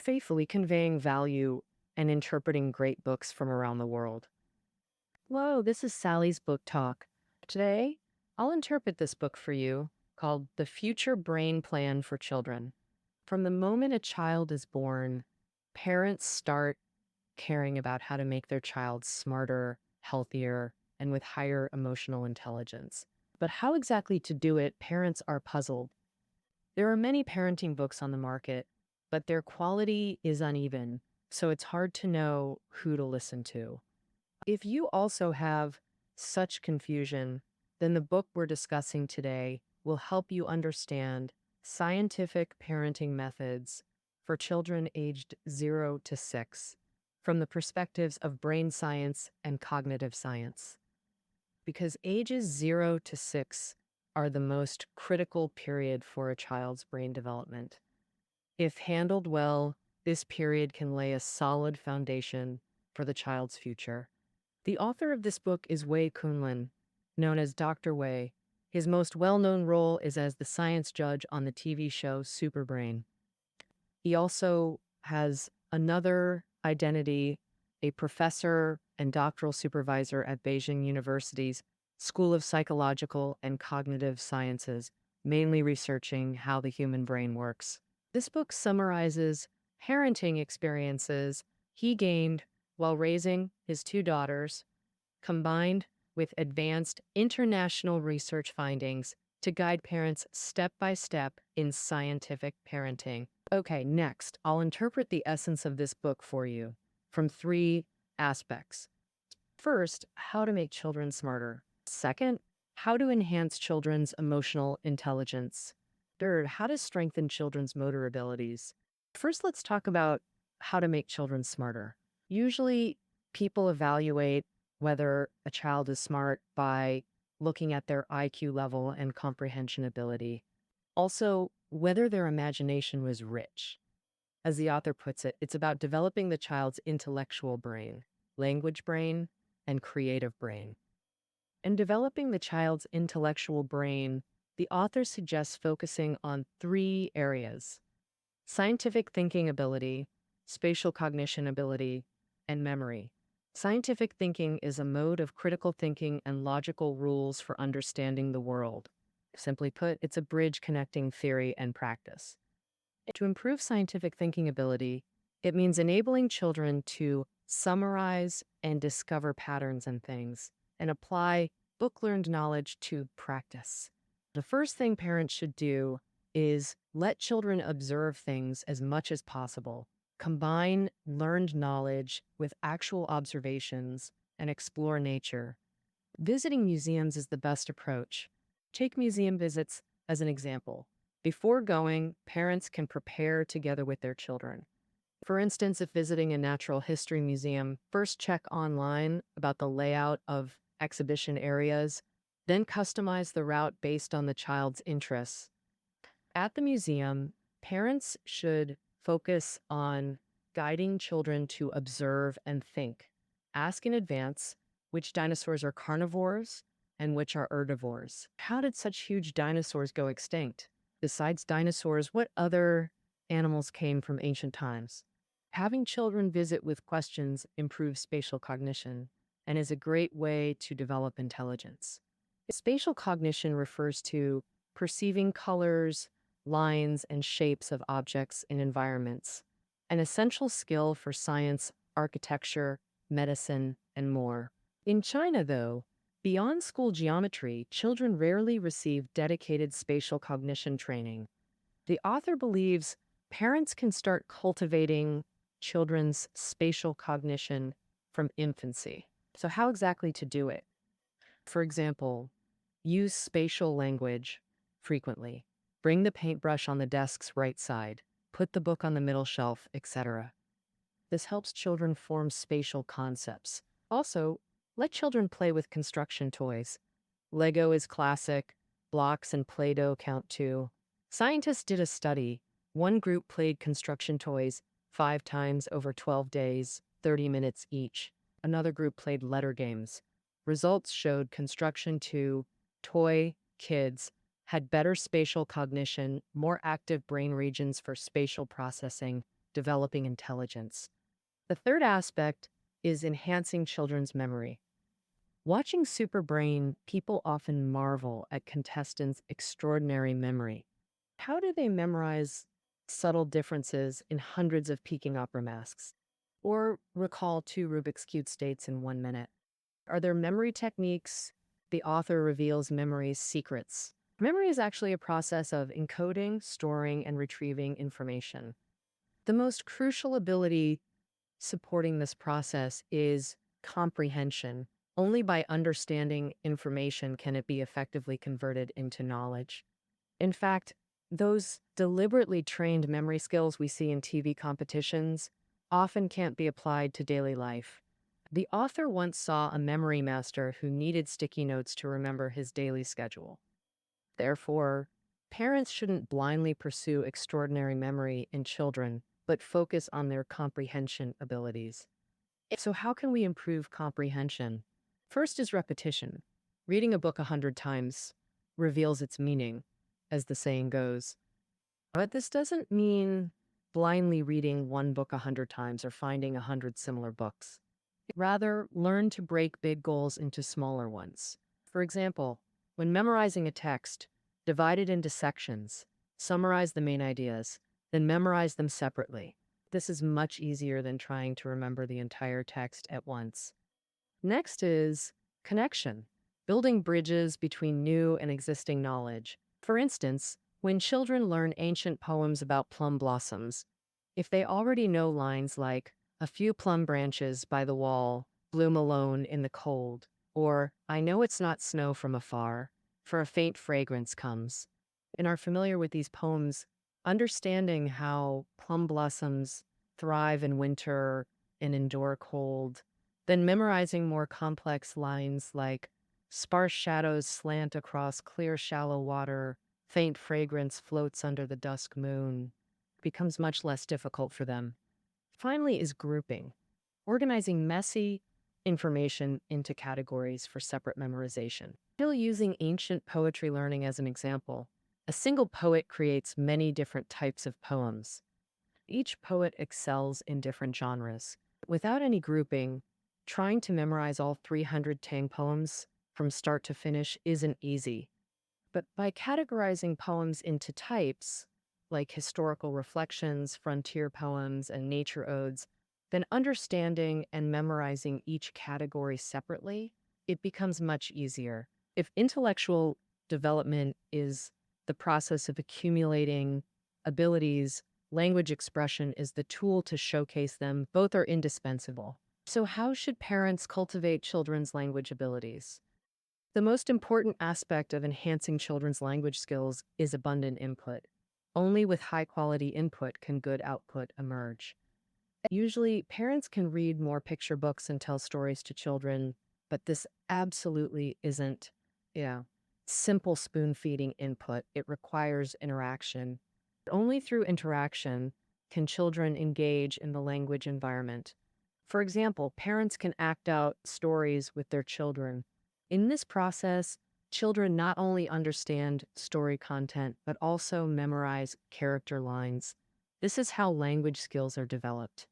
faithfully conveying value and interpreting great books from around the world. Hello, this is Sally's Book Talk. Today, I'll interpret this book for you called The Future Brain Plan for Children. From the moment a child is born, parents start caring about how to make their child smarter, healthier, and with higher emotional intelligence. But how exactly to do it, parents are puzzled. There are many parenting books on the market, but their quality is uneven, so it's hard to know who to listen to. If you also have such confusion, then the book we're discussing today will help you understand scientific parenting methods for children aged 0 to 6 from the perspectives of brain science and cognitive science. Because ages 0 to 6 are the most critical period for a child's brain development. If handled well, this period can lay a solid foundation for the child's future. The author of this book is Wei Kunlun, known as Dr. Wei. His most well-known role is as the science judge on the TV show Superbrain. He also has another identity, a professor and doctoral supervisor at Beijing University's School of Psychological and Cognitive Sciences, mainly researching how the human brain works. This book summarizes parenting experiences he gained while raising his two daughters, combined with advanced international research findings to guide parents step by step in scientific parenting. Okay, next, I'll interpret the essence of this book for you from three aspects. First, how to make children smarter. Second, how to enhance children's emotional intelligence. Third, how to strengthen children's motor abilities. First, let's talk about how to make children smarter. Usually, people evaluate whether a child is smart by looking at their IQ level and comprehension ability. Also, whether their imagination was rich. As the author puts it, it's about developing the child's intellectual brain, language brain, and creative brain. In developing the child's intellectual brain, the author suggests focusing on three areas: scientific thinking ability, spatial cognition ability, and memory. Scientific thinking is a mode of critical thinking and logical rules for understanding the world. Simply put, it's a bridge connecting theory and practice. To improve scientific thinking ability, it means enabling children to summarize and discover patterns in things and apply book-learned knowledge to practice. The first thing parents should do is let children observe things as much as possible. Combine learned knowledge with actual observations and explore nature. Visiting museums is the best approach. Take museum visits as an example. Before going, parents can prepare together with their children. For instance, if visiting a natural history museum, first check online about the layout of exhibition areas, then customize the route based on the child's interests. At the museum, parents should focus on guiding children to observe and think. Ask in advance which dinosaurs are carnivores and which are herbivores. How did such huge dinosaurs go extinct? Besides dinosaurs, what other animals came from ancient times? Having children visit with questions improves spatial cognition and is a great way to develop intelligence. Spatial cognition refers to perceiving colors, lines, and shapes of objects in environments, an essential skill for science, architecture, medicine, and more. In China, though, beyond school geometry, children rarely receive dedicated spatial cognition training. The author believes parents can start cultivating children's spatial cognition from infancy. So how exactly to do it? For example, use spatial language frequently. Bring the paintbrush on the desk's right side. Put the book on the middle shelf, etc. This helps children form spatial concepts. Also, let children play with construction toys. Lego is classic. Blocks and Play-Doh count too. Scientists did a study. One group played construction toys 5 times over 12 days, 30 minutes each. Another group played letter games. Results showed construction to toy kids had better spatial cognition, more active brain regions for spatial processing, developing intelligence. The third aspect is enhancing children's memory. Watching Superbrain, people often marvel at contestants' extraordinary memory. How do they memorize subtle differences in hundreds of Peking opera masks? Or recall two Rubik's Cube states in 1 minute? Are there memory techniques? The author reveals memory's secrets. Memory is actually a process of encoding, storing, and retrieving information. The most crucial ability supporting this process is comprehension. Only by understanding information can it be effectively converted into knowledge. In fact, those deliberately trained memory skills we see in TV competitions often can't be applied to daily life. The author once saw a memory master who needed sticky notes to remember his daily schedule. Therefore, parents shouldn't blindly pursue extraordinary memory in children, but focus on their comprehension abilities. So, how can we improve comprehension? First is repetition. Reading a book 100 times reveals its meaning, as the saying goes. But this doesn't mean blindly reading one book 100 times or finding 100 similar books. Rather, learn to break big goals into smaller ones. For example, when memorizing a text, divide it into sections, summarize the main ideas, then memorize them separately. This is much easier than trying to remember the entire text at once. Next is connection, building bridges between new and existing knowledge. For instance, when children learn ancient poems about plum blossoms, if they already know lines like, "A few plum branches by the wall bloom alone in the cold," or "I know it's not snow from afar, for a faint fragrance comes," and are familiar with these poems, understanding how plum blossoms thrive in winter and endure cold, then memorizing more complex lines like, "Sparse shadows slant across clear, shallow water, faint fragrance floats under the dusk moon," becomes much less difficult for them. Finally is grouping, organizing messy information into categories for separate memorization. Still using ancient poetry learning as an example, a single poet creates many different types of poems. Each poet excels in different genres. Without any grouping, trying to memorize all 300 Tang poems from start to finish isn't easy. But by categorizing poems into types, like historical reflections, frontier poems, and nature odes, then understanding and memorizing each category separately, it becomes much easier. If intellectual development is the process of accumulating abilities, language expression is the tool to showcase them. Both are indispensable. So, how should parents cultivate children's language abilities? The most important aspect of enhancing children's language skills is abundant input. Only with high quality input can good output emerge. Usually, parents can read more picture books and tell stories to children, but this absolutely isn't, you know, simple spoon feeding input. It requires interaction. Only through interaction can children engage in the language environment. For example, parents can act out stories with their children. In this process, children not only understand story content, but also memorize character lines. This is how language skills are developed.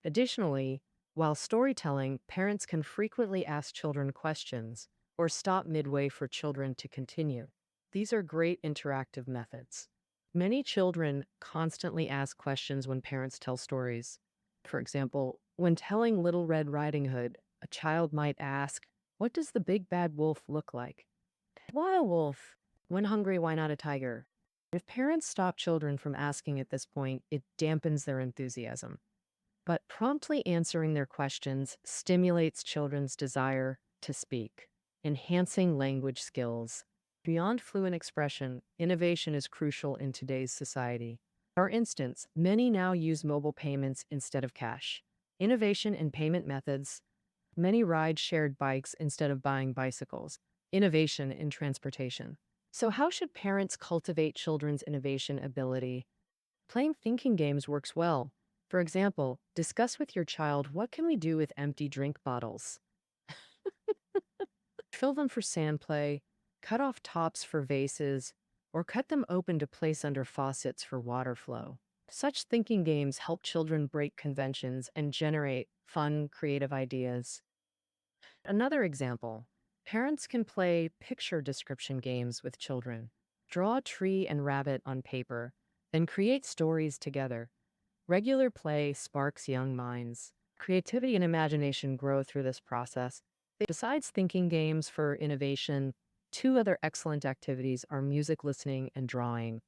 Additionally, while storytelling, parents can frequently ask children questions or stop midway for children to continue. These are great interactive methods. Many children constantly ask questions when parents tell stories. For example, when telling Little Red Riding Hood, a child might ask, "What does the big bad wolf look like?" "Why a wolf? When hungry, why not a tiger?" If parents stop children from asking at this point, it dampens their enthusiasm. But promptly answering their questions stimulates children's desire to speak, enhancing language skills. Beyond fluent expression, innovation is crucial in today's society. For instance, many now use mobile payments instead of cash. Innovation in payment methods. Many ride shared bikes instead of buying bicycles. Innovation in transportation. So, how should parents cultivate children's innovation ability? Playing thinking games works well. For example, discuss with your child, "What can we do with empty drink bottles?" Fill them for sand play, cut off tops for vases, or cut them open to place under faucets for water flow. Such thinking games help children break conventions and generate fun, creative ideas. Another example, parents can play picture description games with children. Draw a tree and rabbit on paper, then create stories together. Regular play sparks young minds. Creativity and imagination grow through this process. Besides thinking games for innovation, two other excellent activities are music listening and drawing.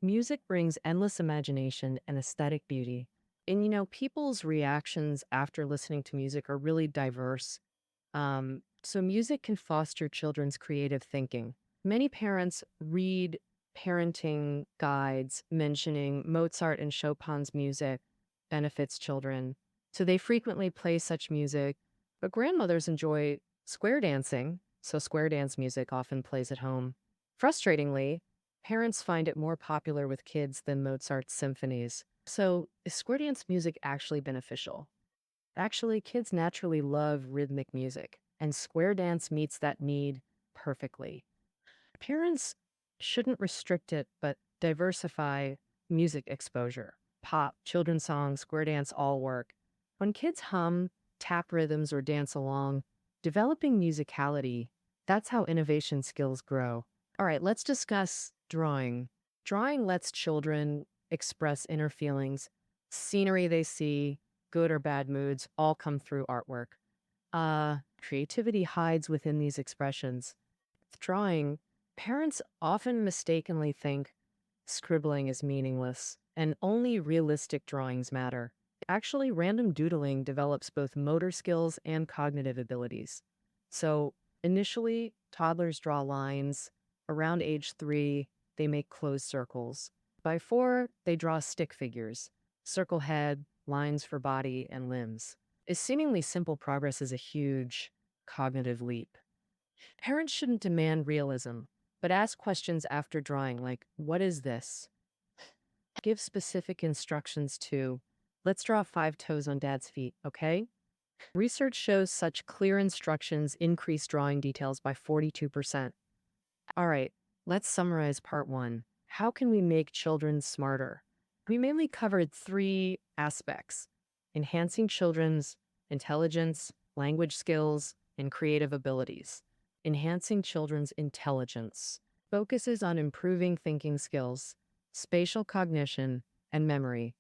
Music brings endless imagination and aesthetic beauty. And people's reactions after listening to music are really diverse. So music can foster children's creative thinking. Many parents read parenting guides mentioning Mozart and Chopin's music benefits children. So they frequently play such music, but grandmothers enjoy square dancing, so square dance music often plays at home. Frustratingly, parents find it more popular with kids than Mozart's symphonies. So is square dance music actually beneficial? Actually, kids naturally love rhythmic music, and square dance meets that need perfectly. Parents shouldn't restrict it, but diversify music exposure. Pop, children's songs, square dance all work. When kids hum, tap rhythms, or dance along, developing musicality, that's how innovation skills grow. All right, let's discuss drawing. Drawing lets children express inner feelings, scenery they see, good or bad moods, all come through artwork. Creativity hides within these expressions. With drawing, parents often mistakenly think scribbling is meaningless and only realistic drawings matter. Actually, random doodling develops both motor skills and cognitive abilities. So, initially, toddlers draw lines. Around age 3, they make closed circles. By 4, they draw stick figures, circle head, lines for body and limbs. A seemingly simple progress is a huge cognitive leap. Parents shouldn't demand realism, but ask questions after drawing like, what is this? Give specific instructions to, let's draw 5 toes on dad's feet, okay? Research shows such clear instructions increase drawing details by 42%. All right, let's summarize part 1. How can we make children smarter? We mainly covered 3 aspects: enhancing children's intelligence, language skills, and creative abilities. Enhancing children's intelligence focuses on improving thinking skills, spatial cognition, and memory.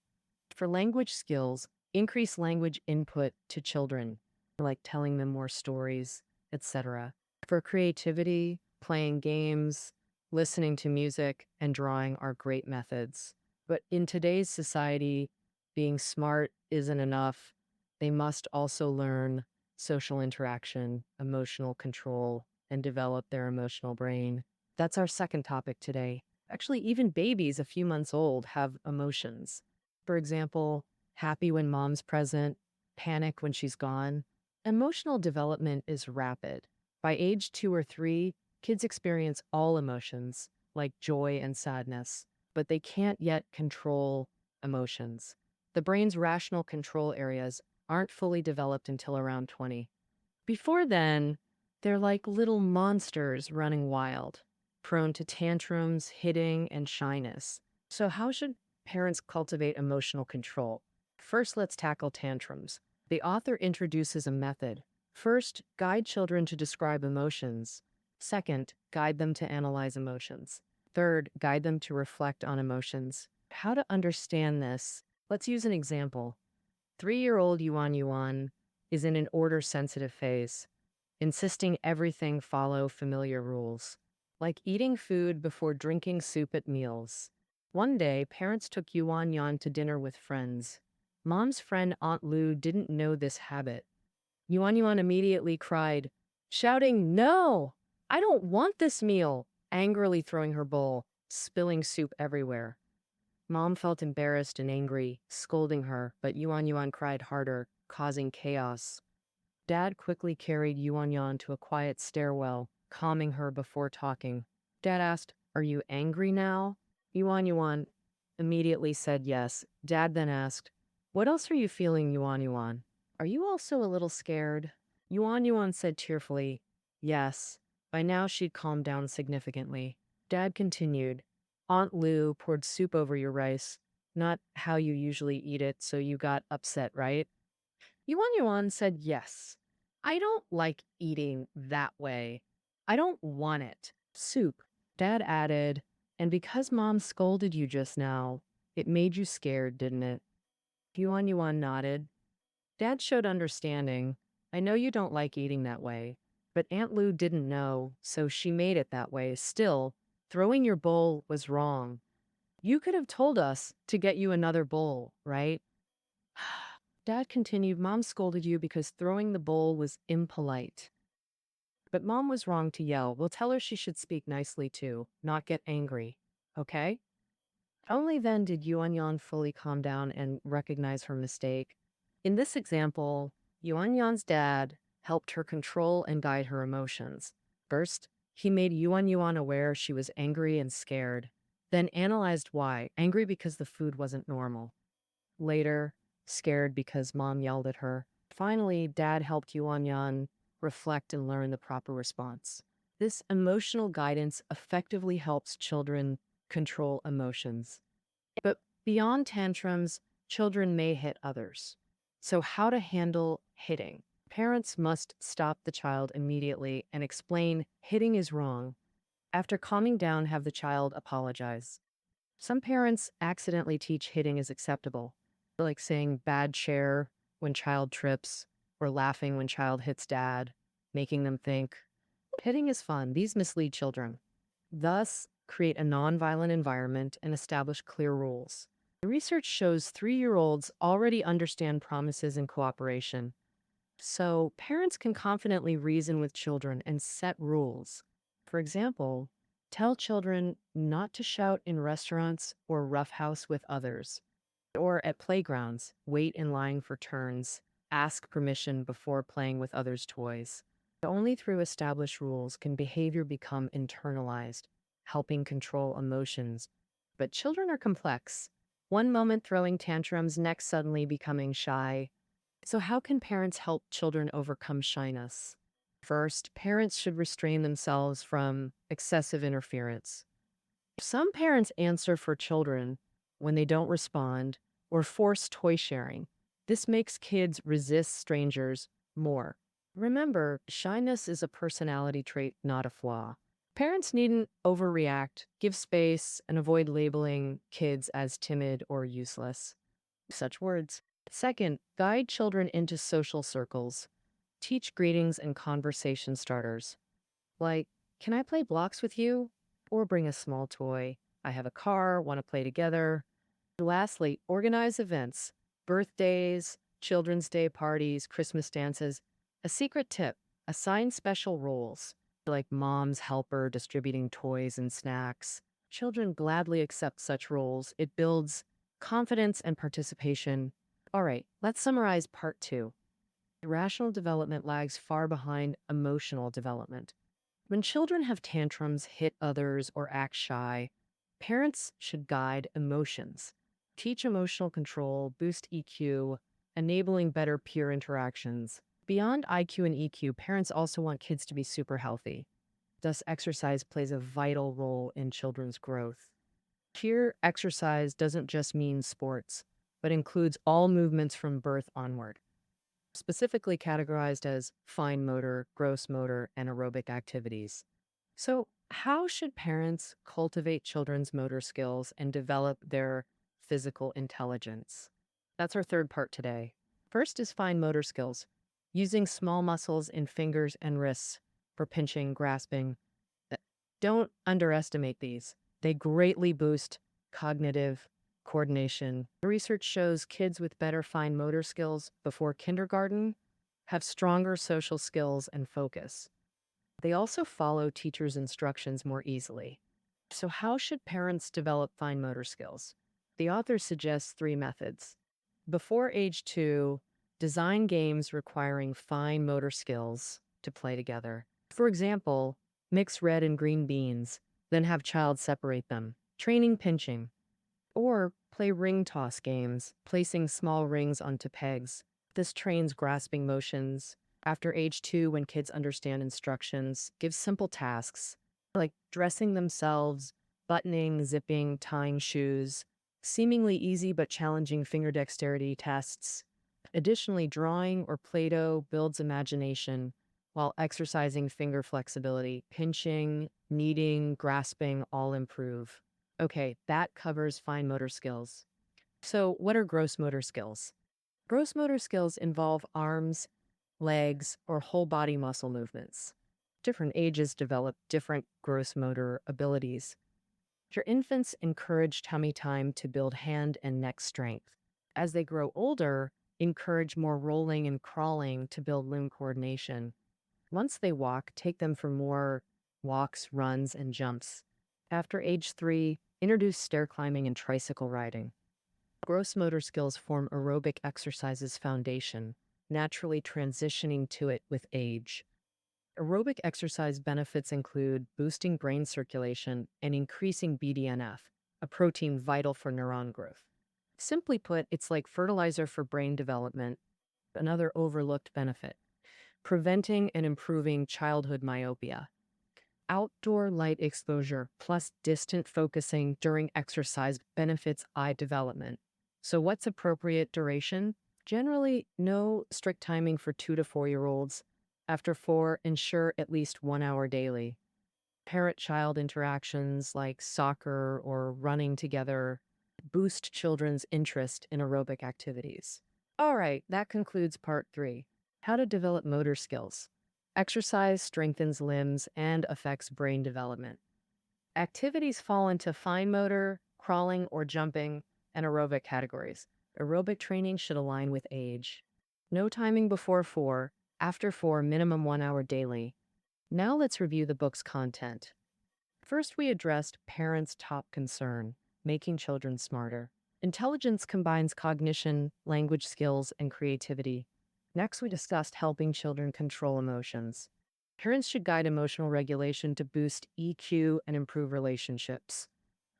For language skills, increase language input to children, like telling them more stories, etc. For creativity, playing games, listening to music, and drawing are great methods. But in today's society, being smart isn't enough. They must also learn social interaction, emotional control, and develop their emotional brain. That's our second topic today. Actually, even babies a few months old have emotions. For example, happy when mom's present, panic when she's gone. Emotional development is rapid. By age 2 or 3, kids experience all emotions, like joy and sadness, but they can't yet control emotions. The brain's rational control areas aren't fully developed until around 20. Before then, they're like little monsters running wild, prone to tantrums, hitting, and shyness. So, how should parents cultivate emotional control? First, let's tackle tantrums. The author introduces a method. First, guide children to describe emotions. Second, guide them to analyze emotions. Third, guide them to reflect on emotions. How to understand this? Let's use an example. 3-year-old Yuan Yuan is in an order-sensitive phase, insisting everything follow familiar rules, like eating food before drinking soup at meals. One day, parents took Yuan Yuan to dinner with friends. Mom's friend Aunt Lu didn't know this habit. Yuan Yuan immediately cried, shouting, "No! I don't want this meal!" Angrily throwing her bowl, spilling soup everywhere. Mom felt embarrassed and angry, scolding her, but Yuan Yuan cried harder, causing chaos. Dad quickly carried Yuan Yuan to a quiet stairwell, calming her before talking. Dad asked, "Are you angry now?" Yuan Yuan immediately said yes. Dad then asked, "What else are you feeling, Yuan Yuan? Are you also a little scared?" Yuan Yuan said tearfully, "Yes." By now she'd calmed down significantly. Dad continued, "Aunt Lu poured soup over your rice. not how you usually eat it, so you got upset, right? Yuan Yuan said yes. I don't like eating that way. I don't want it. Soup. Dad added, and because Mom scolded you just now, it made you scared, didn't it? Yuan Yuan nodded. Dad showed understanding. I know you don't like eating that way, but Aunt Lou didn't know, so she made it that way. Still, throwing your bowl was wrong. You could have told us to get you another bowl, right? Dad continued, Mom scolded you because throwing the bowl was impolite. But Mom was wrong to yell. We'll tell her she should speak nicely too, not get angry. Okay? Only then did Yuan Yan fully calm down and recognize her mistake. In this example, Yuan Yan's dad helped her control and guide her emotions. First, he made Yuan Yuan aware she was angry and scared, then analyzed why. Angry because the food wasn't normal. Later, scared because Mom yelled at her. Finally, Dad helped Yuan Yan reflect and learn the proper response. This emotional guidance effectively helps children control emotions. But beyond tantrums, children may hit others. So, how to handle hitting? Parents must stop the child immediately and explain hitting is wrong. After calming down, have the child apologize. Some parents accidentally teach hitting is acceptable, like saying bad chair when child trips or laughing when child hits dad, making them think hitting is fun. These mislead children. Thus, create a nonviolent environment and establish clear rules. The research shows 3-year-olds already understand promises and cooperation. So, parents can confidently reason with children and set rules. For example, tell children not to shout in restaurants or roughhouse with others. Or at playgrounds, wait in line for turns, ask permission before playing with others' toys. Only through established rules can behavior become internalized, helping control emotions. But children are complex. One moment throwing tantrums, next suddenly becoming shy. So, how can parents help children overcome shyness? First, parents should restrain themselves from excessive interference. Some parents answer for children when they don't respond or force toy sharing. This makes kids resist strangers more. Remember, shyness is a personality trait, not a flaw. Parents needn't overreact, give space, and avoid labeling kids as timid or useless. Such words. Second, guide children into social circles. Teach greetings and conversation starters. Like, can I play blocks with you? Or bring a small toy. I have a car, want to play together. Lastly, organize events, birthdays, Children's Day parties, Christmas dances. A secret tip, assign special roles, like mom's helper distributing toys and snacks. Children gladly accept such roles. It builds confidence and participation. All right, let's summarize part 2. Rational development lags far behind emotional development. When children have tantrums, hit others, or act shy, parents should guide emotions, teach emotional control, boost EQ, enabling better peer interactions. Beyond IQ and EQ, parents also want kids to be super healthy. Thus, exercise plays a vital role in children's growth. Here, exercise doesn't just mean sports, but includes all movements from birth onward, specifically categorized as fine motor, gross motor, and aerobic activities. So, how should parents cultivate children's motor skills and develop their physical intelligence? That's our third part today. First is fine motor skills, using small muscles in fingers and wrists for pinching, grasping. Don't underestimate these. They greatly boost cognitive coordination. Research shows kids with better fine motor skills before kindergarten have stronger social skills and focus. They also follow teachers' instructions more easily. So, how should parents develop fine motor skills? The author suggests 3 methods. Before age 2, design games requiring fine motor skills to play together. For example, mix red and green beans, then have child separate them, training pinching. Or play ring toss games, placing small rings onto pegs. This trains grasping motions. After age 2, when kids understand instructions, give simple tasks like dressing themselves, buttoning, zipping, tying shoes. seemingly easy but challenging finger dexterity tests. Additionally, drawing or Play-Doh builds imagination while exercising finger flexibility. Pinching, kneading, grasping all improve. Okay, that covers fine motor skills. So, what are gross motor skills? Gross motor skills involve arms, legs, or whole body muscle movements. Different ages develop different gross motor abilities. Your infants encourage tummy time to build hand and neck strength. As they grow older, encourage more rolling and crawling to build limb coordination. Once they walk, take them for more walks, runs, and jumps. After age 3, introduce stair climbing and tricycle riding. Gross motor skills form aerobic exercises foundation, naturally transitioning to it with age. Aerobic exercise benefits include boosting brain circulation and increasing BDNF, a protein vital for neuron growth. Simply put, it's like fertilizer for brain development, another overlooked benefit, preventing and improving childhood myopia. Outdoor light exposure plus distant focusing during exercise benefits eye development. So, what's appropriate duration? Generally, no strict timing for 2 to 4 year olds. After 4, ensure at least 1 hour daily. Parent child interactions like soccer or running together boost children's interest in aerobic activities. All right, that concludes part 3, how to develop motor skills. Exercise strengthens limbs and affects brain development. Activities fall into fine motor, crawling or jumping, and aerobic categories. Aerobic training should align with age. No timing before 4, after 4, minimum 1 hour daily. Now let's review the book's content. First, we addressed parents' top concern, making children smarter. Intelligence combines cognition, language skills, and creativity. Next, we discussed helping children control emotions. Parents should guide emotional regulation to boost EQ and improve relationships.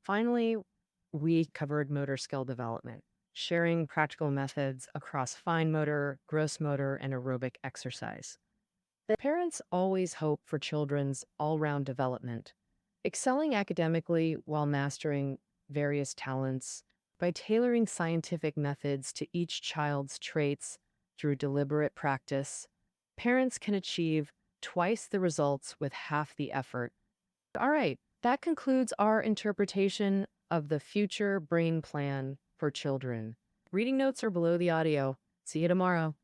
Finally, we covered motor skill development, sharing practical methods across fine motor, gross motor, and aerobic exercise. Parents always hope for children's all-round development, excelling academically while mastering various talents. By tailoring scientific methods to each child's traits through deliberate practice, parents can achieve twice the results with half the effort. All right, that concludes our interpretation of the future brain plan for children. Reading notes are below the audio. See you tomorrow.